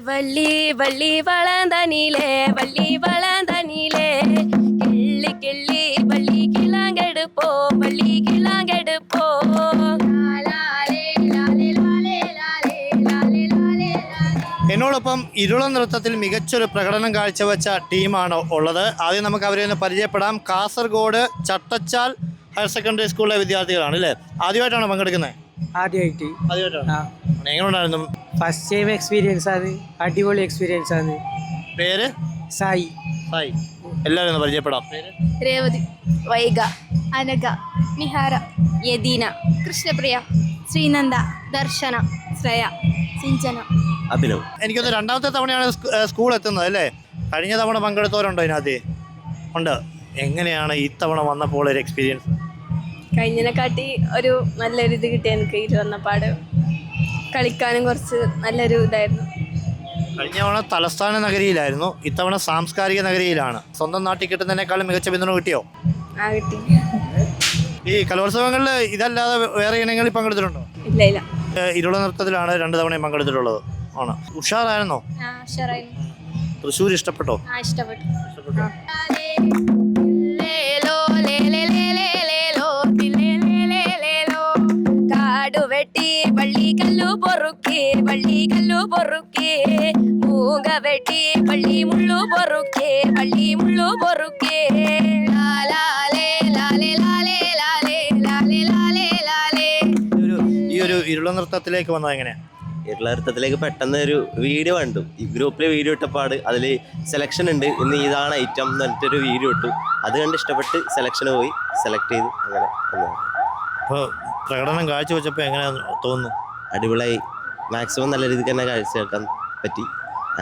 വള്ളി വള്ളി വളന്തനിലേ വള്ളി വളന്തനിലേ കിള്ളി കിള്ളി വള്ളി കിളാങ്കെടുപ്പോ വള്ളി കിളാങ്കെടുപ്പോ. എന്നോടൊപ്പം ഇരുള നൃത്തത്തിൽ മികച്ചൊരു പ്രകടനം കാഴ്ചവെച്ച ടീമാണ് ഉള്ളത്. ആദ്യം നമുക്ക് അവരെ ഒന്ന് പരിചയപ്പെടാം. കാസർഗോഡ് ചട്ടച്ചാൽ ഹയർ സെക്കൻഡറി സ്കൂളിലെ വിദ്യാർത്ഥികളാണ് അല്ലേ? ആദ്യമായിട്ടാണ് പങ്കെടുക്കുന്നത്? ആദ്യമായിട്ടാണ്. എങ്ങനെയുണ്ടായിരുന്നു? ഫസ്റ്റ് ടൈം എക്സ്പീരിയൻസ് ആണ്, അടിപൊളി എക്സ്പീരിയൻസ് ആണ്. പേര്? സായി. സായി. എല്ലാവരും ഒന്ന് പരിചയപ്പെടാം. പേര്? രേവതി, വൈഗ, അനഘ, നിഹാര, യദീന, കൃഷ്ണപ്രിയ, ശ്രീനന്ദ, ദർശന, ശ്രേയ, സിഞ്ചന, അഭിനവ്. എനിക്കൊന്ന് രണ്ടാമത്തെ തവണയാണ് സ്കൂൾ എത്തുന്നത് അല്ലേ? കഴിഞ്ഞ തവണ പങ്കെടുത്തവരുണ്ടോ ഇതിനകത്ത്? ഉണ്ട്. എങ്ങനെയാണ് ഈ തവണ വന്നപ്പോൾ ഒരു എക്സ്പീരിയൻസ്? കഴിഞ്ഞതിനെക്കാട്ടി ഒരു നല്ലൊരു ഇത് കിട്ടിയ എനിക്ക് ഇത് വന്നപാട്. കളിക്കാനും കുറച്ച് നല്ലൊരു ഇതായിരുന്നു. കഴിഞ്ഞ തവണ തലസ്ഥാന നഗരിയിലായിരുന്നു, ഇത്തവണ സാംസ്കാരിക നഗരിയിലാണ്. സ്വന്തം നാട്ടിൽ കിട്ടുന്നതിനേക്കാളും മികച്ച പിന്തുണ കിട്ടിയോ? കിട്ടി. ഈ കലോത്സവങ്ങളിൽ ഇതല്ലാതെ വേറെ ഇനങ്ങളിൽ പങ്കെടുത്തിട്ടുണ്ടോ? ഇല്ല ഇല്ല. ഇരുള നൃത്തത്തിലാണ് 2 തവണയും പങ്കെടുത്തിട്ടുള്ളത്. ആണ്. ഉഷാറായിരുന്നോ? തൃശ്ശൂർ ഇഷ്ടപ്പെട്ടോ? ഇഷ്ടപ്പെട്ടു. കാടുവെട്ടി വള്ളി കല്ലു പൊറുക്കി വള്ളി കല്ലു പൊറുക്കി മൂങ്ങ വെട്ടി വള്ളി മുള്ളു പൊറുക്കി വള്ളി മുള്ളു പൊറുക്കി. ഈ ഒരു ഇരുള നൃത്തത്തിലേക്ക് വന്നത് എങ്ങനെയാ? ഇരുള നൃത്തത്തിലേക്ക് പെട്ടെന്ന് ഒരു വീഡിയോ കണ്ടു. ഈ ഗ്രൂപ്പിൽ വീഡിയോ ഇട്ടപ്പാട് അതിൽ സെലക്ഷൻ ഉണ്ട്, ഇന്ന് ഇതാണ് ഐറ്റം എന്ന് പറഞ്ഞിട്ടൊരു വീഡിയോ ഇട്ടു. അത് കണ്ട് ഇഷ്ടപ്പെട്ട് സെലക്ഷന് പോയി, സെലക്ട് ചെയ്തു. അങ്ങനെ അപ്പോൾ പ്രകടനം കാഴ്ചവെച്ചപ്പോൾ എങ്ങനെ തോന്നുന്നു? അടിപൊളിയായി. മാക്സിമം നല്ല രീതിക്ക് തന്നെ കാഴ്ചവെക്കാൻ പറ്റി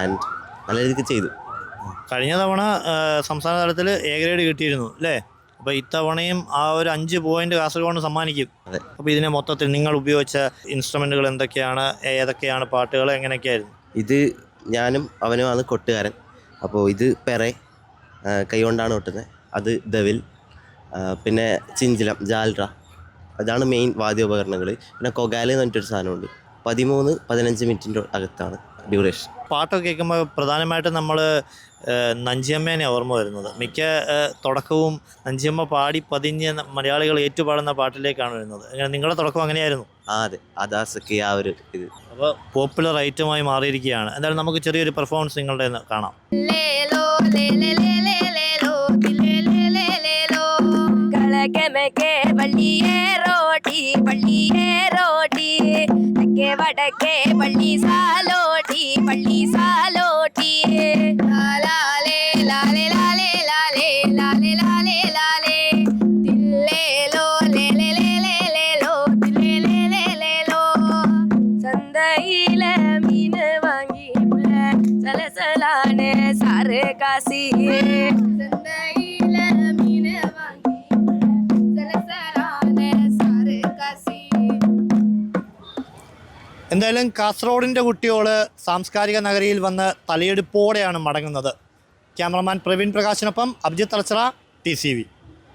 ആൻഡ് നല്ല രീതിക്ക് ചെയ്തു. കഴിഞ്ഞ തവണ സംസ്ഥാന തലത്തിൽ എ ഗ്രേഡ് കിട്ടിയിരുന്നു അല്ലേ? അപ്പോൾ ഇത്തവണയും ആ ഒരു 5 പോയിന്റ് കാസർഗോഡ് സമ്മാനിക്കും. അതെ. അപ്പോൾ ഇതിനെ മൊത്തത്തിൽ നിങ്ങൾ ഉപയോഗിച്ച ഇൻസ്ട്രുമെൻറ്റുകൾ എന്തൊക്കെയാണ്, ഏതൊക്കെയാണ് പാട്ടുകൾ, എങ്ങനെയൊക്കെയായിരുന്നു? ഇത് ഞാനും അവനുമാണ് കൊട്ടുകാരൻ. അപ്പോൾ ഇത് പെറെ കൈകൊണ്ടാണ് കൊട്ടുന്നത്. അത് ദവിൽ, പിന്നെ ചിഞ്ചിലം, ജാൽറ, അതാണ് മെയിൻ വാദ്യോപകരണങ്ങൾ. പിന്നെ കൊഗാല് എന്ന് പറഞ്ഞിട്ടൊരു സാധനമുണ്ട്. 13-15 മിനിറ്റിൻ്റെ അകത്താണ് ഡ്യൂറേഷൻ. പാട്ടൊക്കെ കേൾക്കുമ്പോൾ പ്രധാനമായിട്ടും നമ്മൾ നഞ്ചിയമ്മേനെ ഓർമ്മ വരുന്നത്. മിക്ക തുടക്കവും നഞ്ചിയമ്മ പാടി പതിഞ്ഞ് മലയാളികൾ ഏറ്റുപാടുന്ന പാട്ടിലേക്കാണ് വരുന്നത്. നിങ്ങളുടെ തുടക്കം അങ്ങനെയായിരുന്നു? അതെ, അതാസൊക്കെ ആ ഒരു ഇത്. അപ്പോൾ പോപ്പുലർ ഐറ്റമായി മാറിയിരിക്കുകയാണ്. എന്തായാലും നമുക്ക് ചെറിയൊരു പെർഫോമൻസ് നിങ്ങളുടെ കാണാം. വടക്കേ പള്ളി സാലോട്ടി പള്ളി സാലോട്ടി ലാലേ ലാലേ ലാലേ ലാലേ ലാലേ ലാലേ ലാലേ തില്ലേലോ ലേലേ ലേലേ ലേലോ തില്ലേലേ ലേലോ. ചന്തയിലെ മീന് വാങ്ങി പുള്ള സലസലാണ് സാറ് കാസി. ചന്തയിലെ മീന് വാങ്ങി സലസലാണ് സാറ് കാസി. എന്തായാലും കാസർഗോഡിൻ്റെ കുട്ടികൾ സാംസ്കാരിക നഗരിയിൽ വന്ന് തലയെടുപ്പോടെയാണ് മടങ്ങുന്നത്. ക്യാമറമാൻ പ്രവീൺ പ്രകാശിനൊപ്പം അഭിജിത്ത് തലച്ചിറ, TCV.